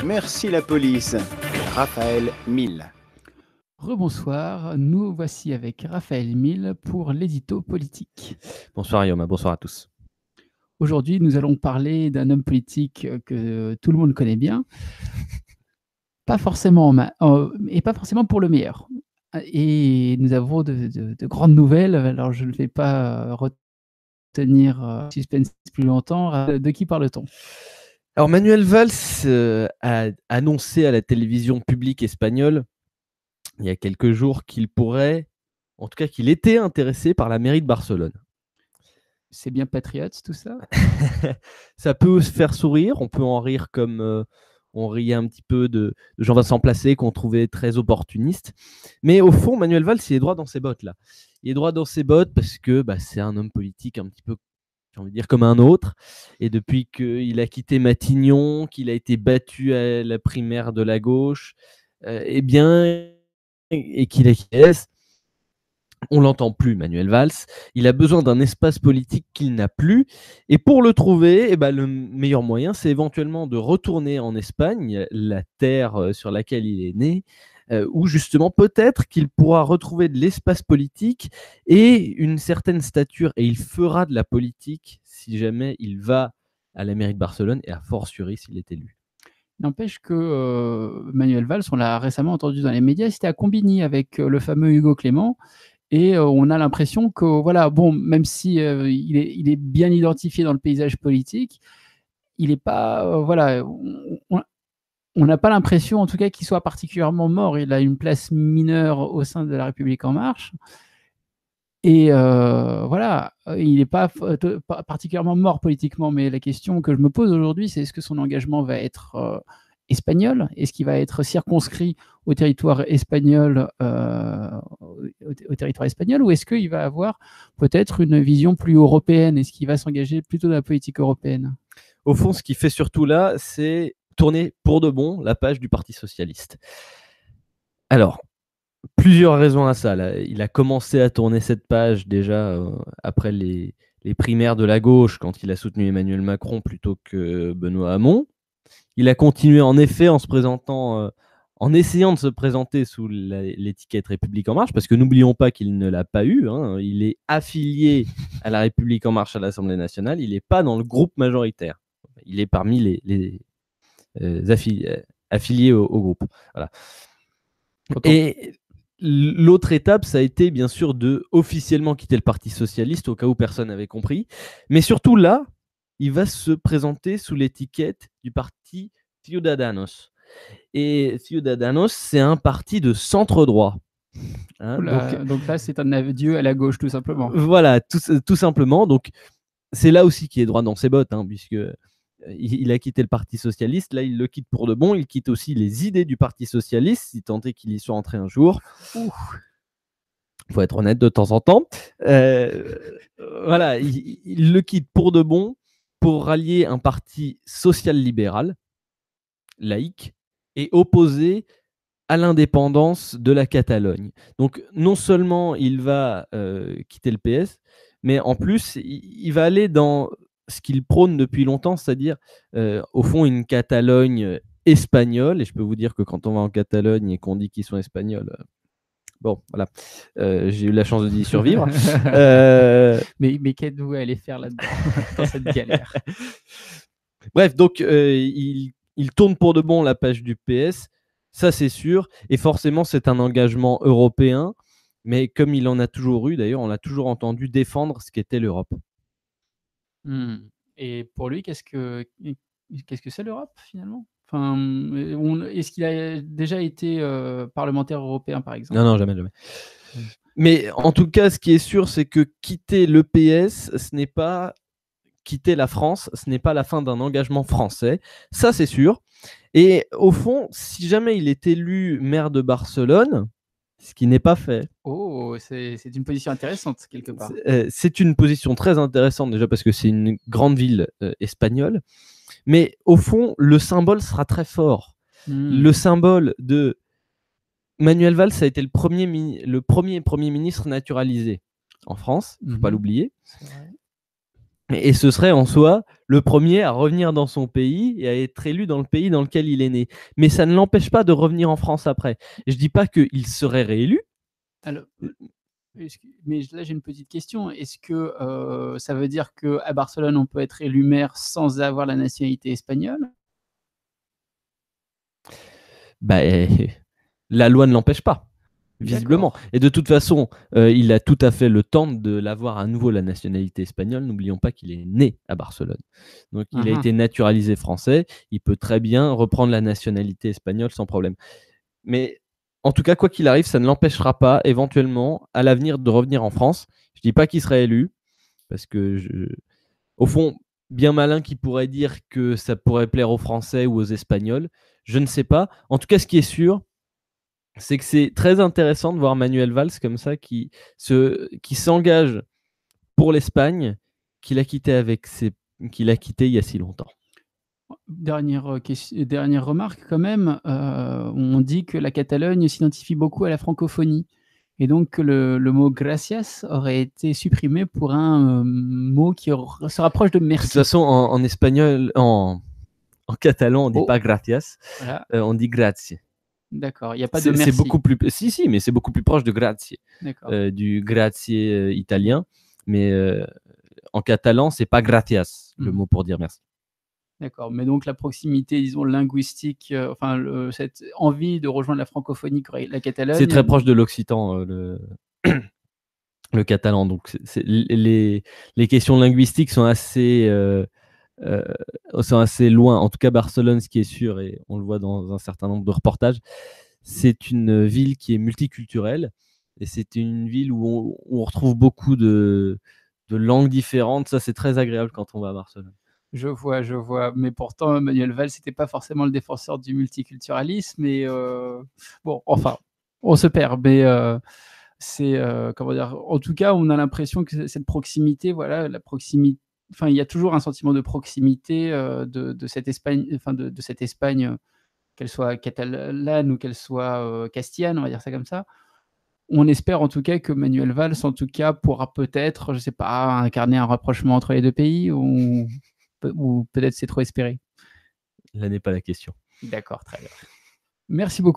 Merci la police. Raphaël Mille. Rebonsoir, nous voici avec Raphaël Mille pour l'édito politique. Bonsoir Yoma, bonsoir à tous. Aujourd'hui, nous allons parler d'un homme politique que tout le monde connaît bien, pas forcément et pas forcément pour le meilleur. Et nous avons de grandes nouvelles, alors je ne vais pas retenir suspense plus longtemps. De qui parle-t-on ? Alors Manuel Valls a annoncé à la télévision publique espagnole il y a quelques jours qu'il pourrait, en tout cas qu'il était intéressé par la mairie de Barcelone. C'est bien patriote tout ça ? Ça peut se faire sourire, on peut en rire comme on riait un petit peu de Jean-Vincent Placé qu'on trouvait très opportuniste. Mais au fond, Manuel Valls, il est droit dans ses bottes là. Il est droit dans ses bottes parce que c'est un homme politique un petit peu, j'ai envie de dire, comme un autre. Et depuis qu'il a quitté Matignon, qu'il a été battu à la primaire de la gauche, et qu'il acquiesce, on l'entend plus, Manuel Valls. Il a besoin d'un espace politique qu'il n'a plus. Et pour le trouver, le meilleur moyen, c'est éventuellement de retourner en Espagne, la terre sur laquelle il est né, où justement peut-être qu'il pourra retrouver de l'espace politique et une certaine stature. Et il fera de la politique si jamais il va à la mairie de Barcelone et a fortiori s'il est élu. N'empêche que Manuel Valls, on l'a récemment entendu dans les médias, c'était à Combini avec le fameux Hugo Clément. Et on a l'impression que, voilà, bon, même si il est bien identifié dans le paysage politique, il n'est pas, voilà, on n'a pas l'impression, en tout cas, qu'il soit particulièrement mort. Il a une place mineure au sein de La République En Marche. Et voilà, il n'est pas particulièrement mort politiquement. Mais la question que je me pose aujourd'hui, c'est est-ce que son engagement va être espagnol ? Est-ce qu'il va être circonscrit au territoire espagnol, ou est-ce qu'il va avoir peut-être une vision plus européenne ? Est-ce qu'il va s'engager plutôt dans la politique européenne ? Au fond, ce qu'il fait surtout là, c'est tourner pour de bon la page du Parti socialiste. Alors, plusieurs raisons à ça. Là. Il a commencé à tourner cette page déjà après les primaires de la gauche, quand il a soutenu Emmanuel Macron plutôt que Benoît Hamon. Il a continué en effet en se présentant, en essayant de se présenter sous l'étiquette République En Marche, parce que n'oublions pas qu'il ne l'a pas eu. Hein. Il est affilié à la République En Marche à l'Assemblée nationale. Il n'est pas dans le groupe majoritaire. Il est parmi les affiliés au groupe. Voilà. Et l'autre étape, ça a été bien sûr de officiellement quitter le Parti socialiste, au cas où personne n'avait compris. Mais surtout là, il va se présenter sous l'étiquette du parti Ciudadanos. Et Ciudadanos, c'est un parti de centre-droit. Hein, donc là, c'est un adieu à la gauche, tout simplement. Voilà, tout simplement. Donc, c'est là aussi qu'il est droit dans ses bottes, hein, puisque il a quitté le Parti socialiste. Là, il le quitte pour de bon. Il quitte aussi les idées du Parti socialiste, si tant est qu'il y soit entré un jour. Il faut être honnête de temps en temps. Voilà, il le quitte pour de bon, pour rallier un parti social-libéral, laïque, et opposé à l'indépendance de la Catalogne. Donc, non seulement il va quitter le PS, mais en plus, il va aller dans ce qu'il prône depuis longtemps, c'est-à-dire, au fond, une Catalogne espagnole. Et je peux vous dire que quand on va en Catalogne et qu'on dit qu'ils sont espagnols, bon, voilà, j'ai eu la chance d'y survivre. Mais qu'êtes-vous allé faire là-dedans, dans cette galère ? Bref, donc, il tourne pour de bon la page du PS. Ça, c'est sûr. Et forcément, c'est un engagement européen. Mais comme il en a toujours eu, d'ailleurs, on l'a toujours entendu défendre ce qu'était l'Europe. Et pour lui, qu'est-ce que c'est l'Europe, finalement ? Enfin, est-ce qu'il a déjà été parlementaire européen, par exemple ? Non, jamais. Mais en tout cas, ce qui est sûr, c'est que quitter le PS, ce n'est pas quitter la France, ce n'est pas la fin d'un engagement français. Ça, c'est sûr. Et au fond, si jamais il est élu maire de Barcelone, ce qui n'est pas fait. Oh, c'est une position intéressante, quelque part. C'est une position très intéressante, déjà parce que c'est une grande ville espagnole. Mais au fond, le symbole sera très fort. Le symbole de Manuel Valls a été le premier Premier ministre naturalisé en France, il ne faut pas l'oublier. Et ce serait en soi le premier à revenir dans son pays et à être élu dans le pays dans lequel il est né. Mais ça ne l'empêche pas de revenir en France après. Je ne dis pas qu'il serait réélu. Alors, mais là, j'ai une petite question. Est-ce que ça veut dire qu'à Barcelone, on peut être élu maire sans avoir la nationalité espagnole? Bah, la loi ne l'empêche pas, visiblement. D'accord. Et de toute façon, il a tout à fait le temps de l'avoir à nouveau la nationalité espagnole. N'oublions pas qu'il est né à Barcelone. Donc il a Mmh. été naturalisé français. Il peut très bien reprendre la nationalité espagnole sans problème. Mais en tout cas, quoi qu'il arrive, ça ne l'empêchera pas éventuellement à l'avenir de revenir en France. Je dis pas qu'il serait élu, parce que au fond, bien malin qui pourrait dire que ça pourrait plaire aux Français ou aux Espagnols, je ne sais pas. En tout cas, ce qui est sûr, c'est que c'est très intéressant de voir Manuel Valls comme ça qui s'engage pour l'Espagne, qu'il a quitté il y a si longtemps. Dernière remarque quand même, on dit que la Catalogne s'identifie beaucoup à la francophonie et donc que le mot gracias aurait été supprimé pour un, mot qui se rapproche de De toute merci. façon, en espagnol, en catalan, on dit Oh. pas gracias, Voilà, on dit grazie. d'accord, il y a pas de C'est merci. beaucoup plus. Si, mais c'est beaucoup plus proche de grazie, D'accord. du grazie italien. Mais en catalan, c'est pas gratias, le Mmh. mot pour dire merci. D'accord, mais donc la proximité, disons linguistique, enfin cette envie de rejoindre la francophonie qu'aurait la Catalogne. C'est très proche de l'occitan, le catalan. Donc, les questions linguistiques sont assez loin. En tout cas, Barcelone, ce qui est sûr, et on le voit dans un certain nombre de reportages, c'est une ville qui est multiculturelle. Et c'est une ville où on retrouve beaucoup de langues différentes. Ça, c'est très agréable quand on va à Barcelone. Je vois, mais pourtant Manuel Valls n'était pas forcément le défenseur du multiculturalisme et bon, enfin, on se perd, mais c'est, comment dire? En tout cas, on a l'impression que cette proximité, voilà, enfin, il y a toujours un sentiment de proximité, de cette Espagne, enfin de cette Espagne, qu'elle soit catalane ou qu'elle soit, castillane, on va dire ça comme ça. On espère en tout cas que Manuel Valls, en tout cas, pourra peut-être, je sais pas, incarner un rapprochement entre les 2 pays ou peut-être c'est trop espéré? Là n'est pas la question. D'accord, très bien. Merci beaucoup.